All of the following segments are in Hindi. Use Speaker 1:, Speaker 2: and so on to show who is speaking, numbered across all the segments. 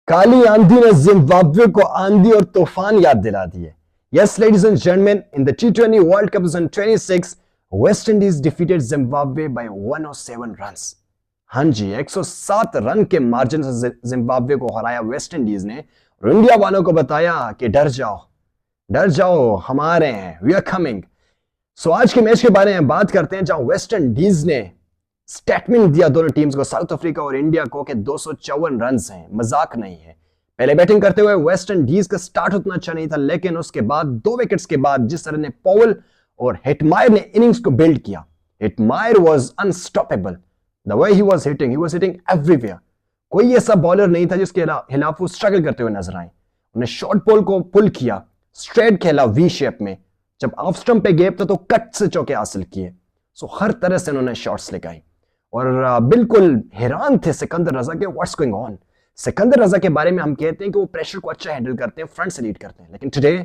Speaker 1: काली आंधी ने जिम्बाब्वे को आंधी और तूफान याद दिला दिए। Yes ladies and gentleman, in the T20 World Cup 2026 West Indies defeated Zimbabwe by 107 runs. हाँ जी, 107 रन के मार्जिन से जिम्बाब्वे को हराया वेस्ट इंडीज ने और इंडिया वालों को बताया कि डर जाओ, हम आ रहे हैं, वी आर कमिंग। सो आज के मैच के बारे में बात करते हैं, जहां वेस्ट इंडीज ने स्टेटमेंट दिया दोनों टीम्स को, साउथ अफ्रीका और इंडिया को, कि 254 रन हैं, मजाक नहीं है। पहले बैटिंग करते हुए वेस्ट इंडीज का स्टार्ट उतना अच्छा नहीं था, लेकिन उसके बाद 2 विकेट्स के बाद जिस तरह ने पॉवेल और हेटमायर ने इनिंग्स को बिल्ड किया, Hetmyer was unstoppable. The way he was hitting everywhere. कोई ऐसा बॉलर नहीं था जिसके खिलाफ वो स्ट्रगल करते हुए नजर आए। उन्हें शॉर्ट बॉल को पुल किया, स्ट्रेट खेला वी शेप में, जब ऑफ स्टंप पे गैप था तो कट से चौके हासिल किए। सो हर तरह से उन्होंने शॉट्स लगाई और बिल्कुल हैरान थे सिकंदर रजा के, व्हाट्स गोइंग ऑन। सिकंदर रजा के बारे में हम कहते हैं कि वो प्रेशर को अच्छा हैंडल करते हैं, फ्रंट से लीड करते हैं, लेकिन टुडे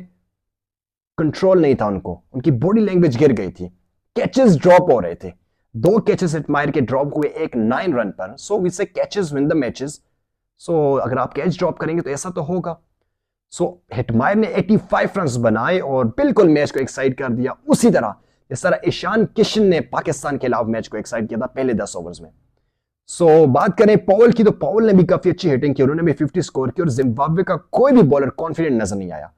Speaker 1: कंट्रोल नहीं था उनको, उनकी बॉडी लैंग्वेज गिर गई थी, कैचेस ड्रॉप हो रहे थे। 2 कैचेस हेटमायर के ड्रॉप हुए, एक 9 रन पर। सो वी से कैचेस विन द मैचेस। सो अगर आप कैच ड्रॉप करेंगे तो ऐसा तो होगा। सो हेटमायर ने 85 रन बनाए और बिल्कुल मैच को एक्साइट कर दिया, उसी तरह जिस तरह ईशान किशन ने पाकिस्तान के खिलाफ मैच को एक्साइट किया था पहले 10 ओवर्स में। सो बात करें पॉवेल की, तो पॉवेल ने भी काफी अच्छी हिटिंग की, उन्होंने भी 50 स्कोर की और जिम्बाब्वे का कोई भी बॉलर कॉन्फिडेंट नजर नहीं आया।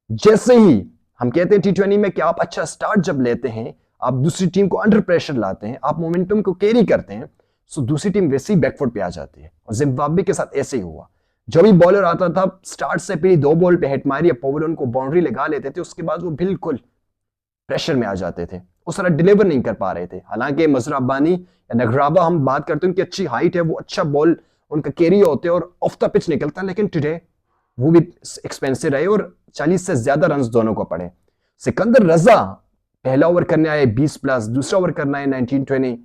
Speaker 1: जैसे ही हम कहते हैं T20 में कि आप अच्छा स्टार्ट जब लेते हैं, आप दूसरी टीम को अंडर प्रेशर लाते हैं, आप मोमेंटम को कैरी करते हैं, सो दूसरी टीम वैसे ही बैकफुट पे आ जाती है, और जिम्बाब्वे के साथ ऐसे ही हुआ। जो भी बॉलर आता था स्टार्ट से पहले 2 बॉल पे हेटमायर या पॉवेल उनको बाउंड्री लगा लेते थे, उसके बाद वो बिल्कुल प्रेशर में आ जाते थे, उस तरह डिलीवर नहीं कर पा रहे थे। हालांकि मजरा अब्बानी या नगराबा, हम बात करते हैं उनकी अच्छी हाइट है, वो अच्छा बॉल उनका कैरी होते हैं और ऑफ द पिच निकलता है, लेकिन टुडे वो भी एक्सपेंसिव रहे और 40 से ज्यादा रन दोनों को पड़े। सिकंदर रजा पहला ओवर करने आए 20+, दूसरा ओवर करना है 19-20।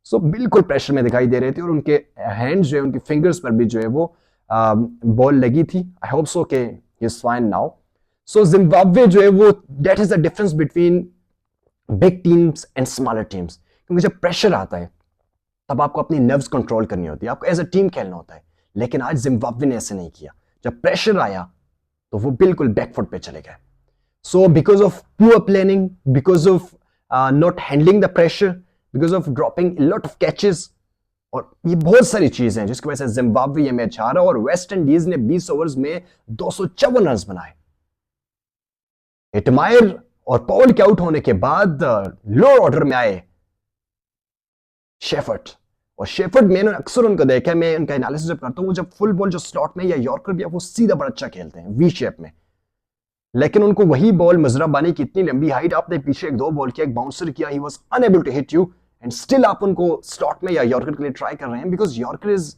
Speaker 1: सो बिल्कुल प्रेशर में दिखाई दे रहे थे और उनके हैंड जो है, उनकी फिंगर्स पर भी जो है वो बॉल लगी थी। आई होप सो के he is fine now. So Zimbabwe जो है वो, that is the difference between big teams and smaller teams. क्योंकि जब प्रेशर आता है तब आपको अपनी नर्व्स कंट्रोल करनी होती है, आपको एज अ टीम खेलना होता है, लेकिन आज जिम्बाब्वे ने ऐसे नहीं किया। जब प्रेशर आया तो वो बिल्कुल बैकफुट पे चले गए। So because of poor planning, because of not handling the pressure, because of dropping lot of catches, और ये बहुत सारी चीजें हैं जिसकी वजह से जिम्बाब्वे ये मैच हारा और वेस्ट इंडीज ने 20 ओवर्स में 254 रन बनाए। हेटमायर और पॉवेल के आउट होने के बाद लोअर ऑर्डर में आए शेफर्ड, और शेफर्ड मैंने अक्सर उनको देखा है, मैं उनका एनालिसिस जब करता हूं, वो जब फुल बॉल जो स्लॉट में या यॉर्कर भी है वो सीधा बड़ा अच्छा खेलते हैं वी शेप में, लेकिन उनको वही बॉल मजरा बानी की इतनी लंबी हाइट, आपने पीछे 1-2 बॉल किया, एक बाउंसर किया, he was unable to hit you, and still आप उनको स्लॉट में या यॉर्कर के लिए ट्राई कर रहे हैं, बिकॉज यॉर्कर इज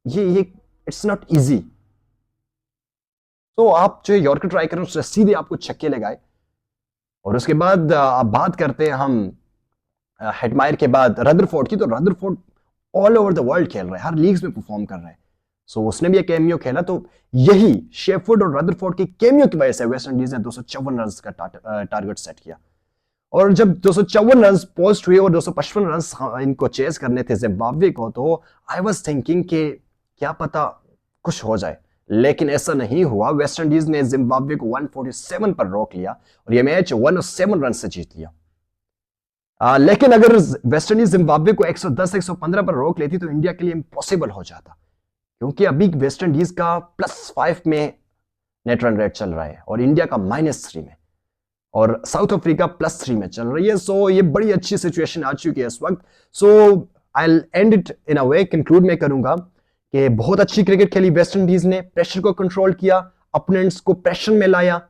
Speaker 1: ये इट्स नॉट इजी। तो आप जो यॉर्कर ट्राई करें उससे सीधे आपको छक्के लगाए। और उसके बाद आप बात करते हैं हम हेटमायर के बाद रदरफोर्ड की, तो Rutherford all over the world खेल रहा है, हर लीग्स में परफॉर्म कर रहा है। सो उसने भी एक कैमियो खेला, तो यही शेफर्ड और रदरफोर्ड की कैमियो की वजह से वेस्ट इंडीज ने 254 रन का टारगेट सेट किया। और जब 254 रन पोस्ट हुए और 255 रन इनको चेस करने थे जिम्बाब्वे को, तो आई वाज थिंकिंग कि क्या पता कुछ हो जाए, लेकिन ऐसा नहीं हुआ। वेस्ट इंडीज ने जिम्बाब्वे को 147 पर रोक लिया और यह मैच 107 रन से जीत लिया। लेकिन अगर वेस्ट इंडीज जिम्बाब्वे को 110 115 पर रोक लेती तो इंडिया के लिए इम्पॉसिबल हो जाता, क्योंकि अभी वेस्ट इंडीज का +5 में नेट रन रेट चल रहा है और इंडिया का -3 में, और साउथ अफ्रीका +3 में चल रही है। सो ये बड़ी अच्छी सिचुएशन आ चुकी है इस वक्त। So I will end it in a way, conclude मैं करूंगा कि बहुत अच्छी क्रिकेट खेली वेस्ट इंडीज ने, प्रेशर को कंट्रोल किया, अपोनेंट्स को प्रेशर में लाया,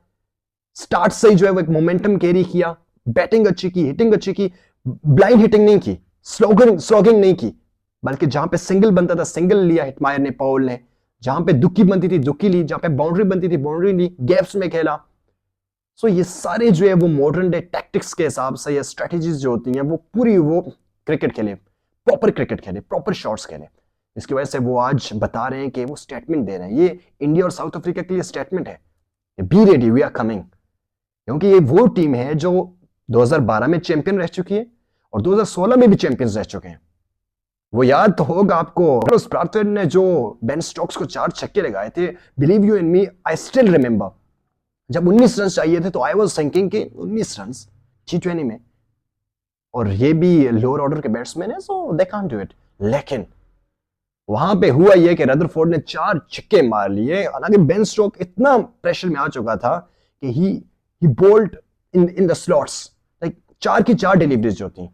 Speaker 1: स्टार्ट से ही जो है वो एक मोमेंटम कैरी किया, बैटिंग अच्छी की, हिटिंग अच्छी की, ब्लाइंड हिटिंग नहीं की, स्लॉगिंग नहीं की, बल्कि जहां पे सिंगल बनता था सिंगल लिया हिटमायर ने, पॉवेल ने, जहां पे दुक्की बनती थी दुक्की ली, जहां पे बाउंड्री बनती थी बाउंड्री ली, गैप्स में खेला। सो ये सारे जो है वो मॉडर्न डे टैक्टिक्स के हिसाब से या स्ट्रेटेजीज जो होती हैं वो पूरी वो क्रिकेट खेले, प्रॉपर क्रिकेट खेले, प्रॉपर शॉट्स खेले। इसकी वजह से वो आज बता रहे हैं कि वो स्टेटमेंट दे रहे हैं, ये इंडिया और साउथ अफ्रीका के लिए स्टेटमेंट है, be ready, we are coming. क्योंकि ये वो टीम है जो 2012 में चैंपियन रह चुकी है और 2016 में भी चैंपियंस रह चुके हैं। वो याद तो होगा आपको, कार्लोस ब्राथवेट ने जो बेन स्टोक्स को 4 छक्के लगाए थे, believe you in me, I still remember. जब 19 रन चाहिए थे तो आई वाज थिंकिंग कि 19 रन T20 में, और ये भी लोअर ऑर्डर के बैट्समैन है, सो दे कांट डू इट। लेकिन वहां पे हुआ ये कि रदरफोर्ड ने 4 छक्के मार लिए। हालांकि बेन स्टोक इतना प्रेशर में आ चुका था कि ही bold in the slots, like 4 की 4 डिलीवरीज जो थी।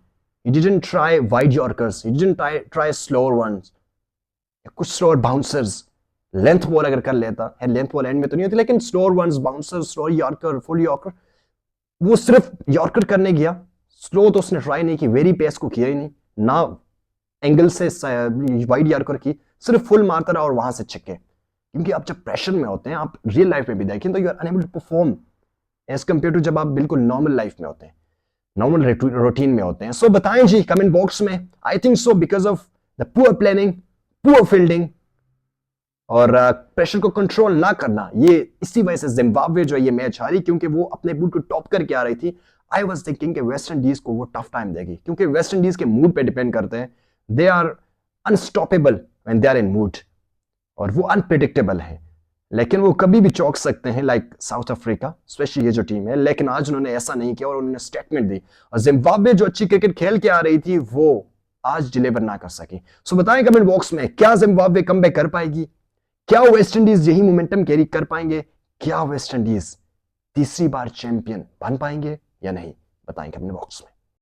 Speaker 1: He didn't try wide yorkers, he didn't try slower ones, कुछ स्लोअर बाउंसर्स। लेंथ बॉल अगर कर लेता है, लेंथ बॉल एंड में तो नहीं होती, लेकिन slower ones, bouncer, slower yorker, full yorker, वो सिर्फ यॉर्कर करने गया। स्लो तो उसने ट्राई नहीं की, वेरी पेस को किया ही नहीं, ना एंगल से वाइड यॉर्कर की, सिर्फ फुल मारता रहा और वहां से छक्के। क्योंकि आप जब प्रेशर में होते हैं, आप रियल लाइफ में भी देखें तो you are unable to perform as compare to जब आप बिल्कुल नॉर्मल लाइफ में होते हैं, नॉर्मल रूटीन में होते हैं। सो बताएं जी कमेंट बॉक्स में। I think so because of the poor planning, poor fielding और प्रेशर को कंट्रोल ना करना, ये इसी वजह से जिम्बाब्वे जो है ये मैच हारी, क्योंकि वो अपने मूड को टॉप करके आ रही थी। आई वाज थिंकिंग कि वेस्ट इंडीज को वो टफ टाइम देगी, क्योंकि वेस्ट इंडीज के मूड पे डिपेंड करते हैं। They are unstoppable when they are in mood, और वो अनप्रिडिक्टेबल है, लेकिन वो कभी भी चौंक सकते हैं, लाइक साउथ अफ्रीका, स्पेशली ये जो टीम है। लेकिन आज उन्होंने ऐसा नहीं किया और उन्होंने स्टेटमेंट दी, और जिम्बाब्वे जो अच्छी क्रिकेट खेल के आ रही थी वो आज डिलीवर ना कर सकी। सो बताएं कमेंट बॉक्स में, क्या जिम्बाब्वे कमबैक कर पाएगी? क्या वेस्ट इंडीज यही मोमेंटम कैरी कर पाएंगे? क्या वेस्ट इंडीज तीसरी बार चैंपियन बन पाएंगे या नहीं? बताएं कमेंट बॉक्स में।